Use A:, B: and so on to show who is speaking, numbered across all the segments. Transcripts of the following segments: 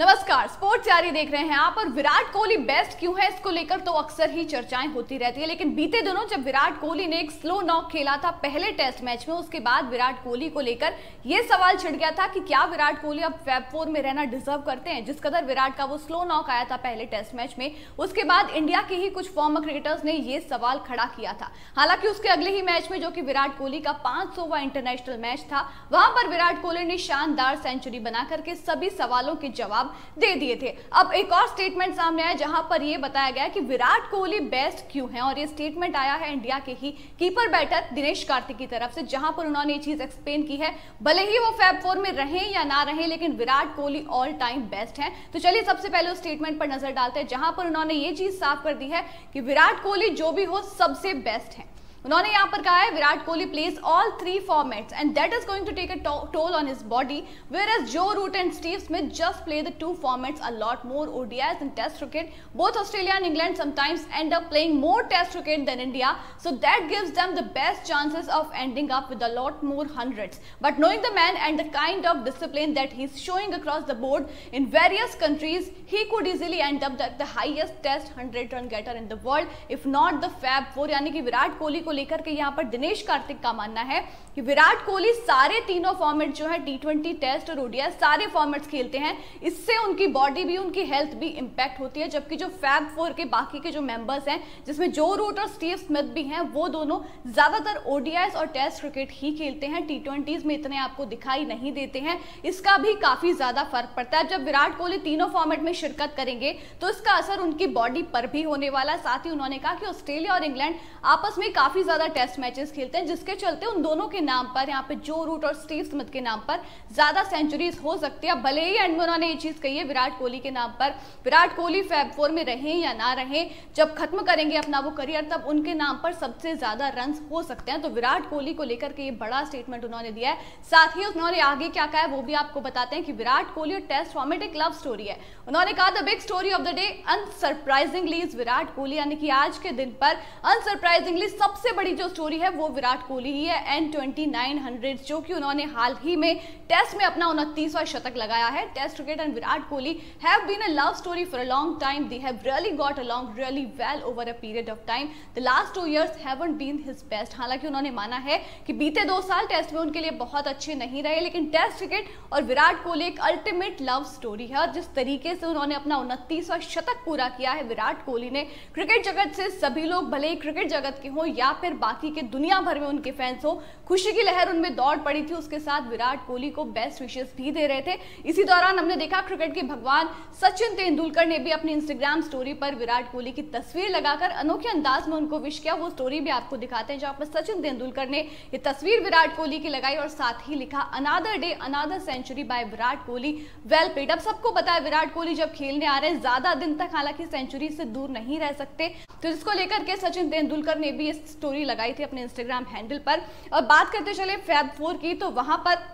A: नमस्कार, स्पोर्ट्स जारी देख रहे हैं आप। और विराट कोहली बेस्ट क्यों है, इसको लेकर तो अक्सर ही चर्चाएं होती रहती है। लेकिन बीते दिनों जब विराट कोहली ने एक स्लो नॉक खेला था पहले टेस्ट मैच में, उसके बाद विराट कोहली को लेकर यह सवाल छिड़ गया था कि क्या विराट कोहली अब फैब 4 में रहना डिजर्व करते हैं। जिस कदर विराट का वो स्लो नॉक आया था पहले टेस्ट मैच में, उसके बाद इंडिया के ही कुछ फॉर्मर क्रिकेटर्स ने यह सवाल खड़ा किया था। हालांकि उसके अगले ही मैच में, जो कि विराट कोहली का 500वां इंटरनेशनल मैच था, वहां पर विराट कोहली ने शानदार सेंचुरी बना करके सभी सवालों के जवाब दे दिए थे। अब एक और स्टेटमेंट सामने आया जहां पर यह बताया गया कि विराट कोहली बेस्ट क्यों है, और ये स्टेटमेंट आया है इंडिया के ही कीपर बैटर दिनेश कार्तिक की तरफ से, जहां पर उन्होंने ये चीज एक्सप्लेन की है। भले ही वो फैब 4 में रहे या ना रहे, लेकिन Virat Kohli all time best है। तो चलिए सबसे पहले उस स्टेटमेंट पर नजर डालते हैं, जहां पर उन्होंने ये चीज साफ कर दी है कि विराट कोहली जो भी हो सबसे बेस्ट है। उन्होंने यहां पर कहा है Virat Kohli plays all 3 formats and that is going to take a toll on his body, whereas Joe Root and Steve Smith just play the 2 formats a lot more ODIs and Test cricket. Both Australia and England sometimes end up playing more Test cricket than India, so that gives them the best chances of ending up with a lot more hundreds. But knowing the man and the kind of discipline that he's showing across the board in various countries, he could easily end up the highest Test 100 run getter in the world, if not the Fab 4। यानी कि विराट कोहली लेकर के यहां पर दिनेश कार्तिक का मानना है कि विराट कोहली सारे तीनों फॉर्मेट जो है T20, टेस्ट और ओडीआई सारे फॉर्मेट्स खेलते हैं। इससे उनकी बॉडी भी, उनकी हेल्थ भी इंपैक्ट होती है। जबकि जो फैब 4 के बाकी के जो मेंबर्स हैं, जिसमें जो रूट और स्टीव स्मिथ भी हैं, वो दोनों ज्यादातर ओडीआईस और टेस्ट क्रिकेट ही खेलते हैं। T20s में इतने आपको दिखाई नहीं देते हैं। इसका भी काफी ज्यादा फर्क पड़ता है। जब विराट कोहली तीनों फॉर्मेट में शिरकत करेंगे तो इसका असर उनकी बॉडी पर भी होने वाला है। साथ ही उन्होंने कहा कि ऑस्ट्रेलिया और इंग्लैंड आपस में काफी ज्यादा टेस्ट मैचेस खेलते हैं, जिसके चलते उन दोनों के नाम पर, यहाँ पे जो रूट और स्टीव स्मिथ के नाम पर ज्यादा सेंचुरीज हो सकती है। भले ही एंड में उन्होंने ये चीज कही है विराट कोहली के नाम पर, विराट कोहली फैब 4 में रहे या ना रहे, जब खत्म करेंगे अपना वो करियर तब उनके नाम पर सबसे ज्यादा रन हो सकते हैं। तो विराट कोहली को लेकर के ये बड़ा स्टेटमेंट उन्होंने दिया है। साथ ही उन्होंने आगे क्या कहा है वो भी आपको बताते हैं कि विराट कोहली और टेस्ट फॉर्मेट एक लव स्टोरी है। उन्होंने कहा the big story of the day unsurprisingly is Virat Kohli, यानी कि आज के दिन पर अनसरप्राइजिंगली सबसे बड़ी जो स्टोरी है वो विराट कोहली ही है। N2900 जो कि उन्होंने हाल ही में टेस्ट में अपना 29वां शतक लगाया है। Test cricket and Virat Kohli have been a love story for a long time. They have really got along really well over a period of time. The last 2 years haven't been his best. हालांकि उन्होंने माना है कि बीते 2 साल test में उनके लिए बहुत अच्छे नहीं रहे, लेकिन टेस्ट क्रिकेट और विराट कोहली एक अल्टीमेट लव स्टोरी है। और जिस तरीके से उन्होंने अपना 29वां शतक पूरा किया है विराट कोहली ने, क्रिकेट जगत से सभी लोग, भले ही क्रिकेट जगत के हो या फिर बाकी के दुनिया भर में उनके फैंस हो, खुशी की लहर उनमें दौड़ पड़ी थी। उसके साथ विराट कोहली को बेस्ट विशेस भी दे रहे थे। इसी दौरान हमने देखा क्रिकेट के भगवान सचिन तेंदुलकर ने भी अपनी इंस्टाग्राम स्टोरी पर विराट कोहली की तस्वीर लगाकर अनोखे अंदाज में उनको विश किया। वो स्टोरी भी आपको दिखाते हैं, जहां पर सचिन तेंदुलकर ने ये तस्वीर विराट कोहली की लगाई और साथ ही लिखा another day another century by Virat Kohli, well played. अब सबको पता है विराट कोहली जब खेलने आ रहे हैं ज्यादा दिन तक हालांकि सेंचुरी से दूर नहीं रह सकते, तो इसको लेकर के सचिन तेंदुलकर ने भी ये स्टोरी लगाई थी अपने इंस्टाग्राम हैंडल पर। और बात करते चले फैब 4 की, तो वहां पर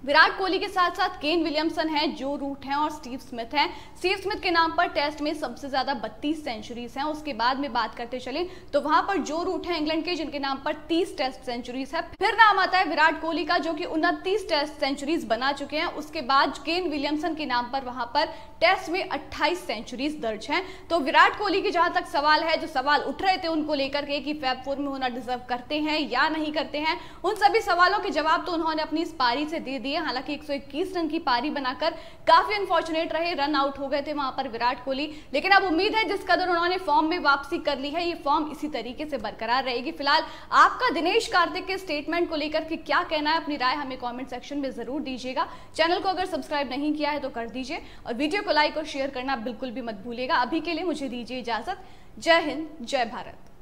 A: विराट कोहली के साथ साथ केन विलियमसन है, जो रूट हैं और स्टीव स्मिथ हैं। स्टीव स्मिथ के नाम पर टेस्ट में सबसे ज्यादा 32 सेंचुरीज हैं। उसके बाद में बात करते चले तो वहां पर जो रूट हैं इंग्लैंड के, जिनके नाम पर 30 टेस्ट सेंचुरीज है। फिर नाम आता है विराट कोहली का, जो कि 29 टेस्ट सेंचुरीज बना चुके हैं। उसके बाद केन विलियमसन के नाम पर वहां पर टेस्ट में 28 सेंचुरीज दर्ज हैं। तो विराट कोहली के जहां तक सवाल है, जो सवाल उठ रहे थे उनको लेकर के कि फैब 4 में होना डिजर्व करते हैं या नहीं करते हैं, उन सभी सवालों के जवाब तो उन्होंने अपनी इस पारी से दे दिए। हालांकि 121 रन की पारी बनाकर काफी अनफॉर्चुनेट रहे, रन आउट हो गए थे वहां पर विराट कोहली। लेकिन अब उम्मीद है जिस कदर उन्होंने फॉर्म में वापसी कर ली है, ये फॉर्म इसी तरीके से बरकरार रहेगी। फिलहाल आपका दिनेश कार्तिक के स्टेटमेंट को लेकर के क्या कहना है, अपनी राय हमें कमेंट सेक्शन में जरूर दीजिएगा। चैनल को अगर सब्सक्राइब नहीं किया है तो कर दीजिए और वीडियो को लाइक और शेयर करना बिल्कुल भी मत भूलिएगा। अभी के लिए मुझे दीजिए इजाजत। जय हिंद, जय भारत।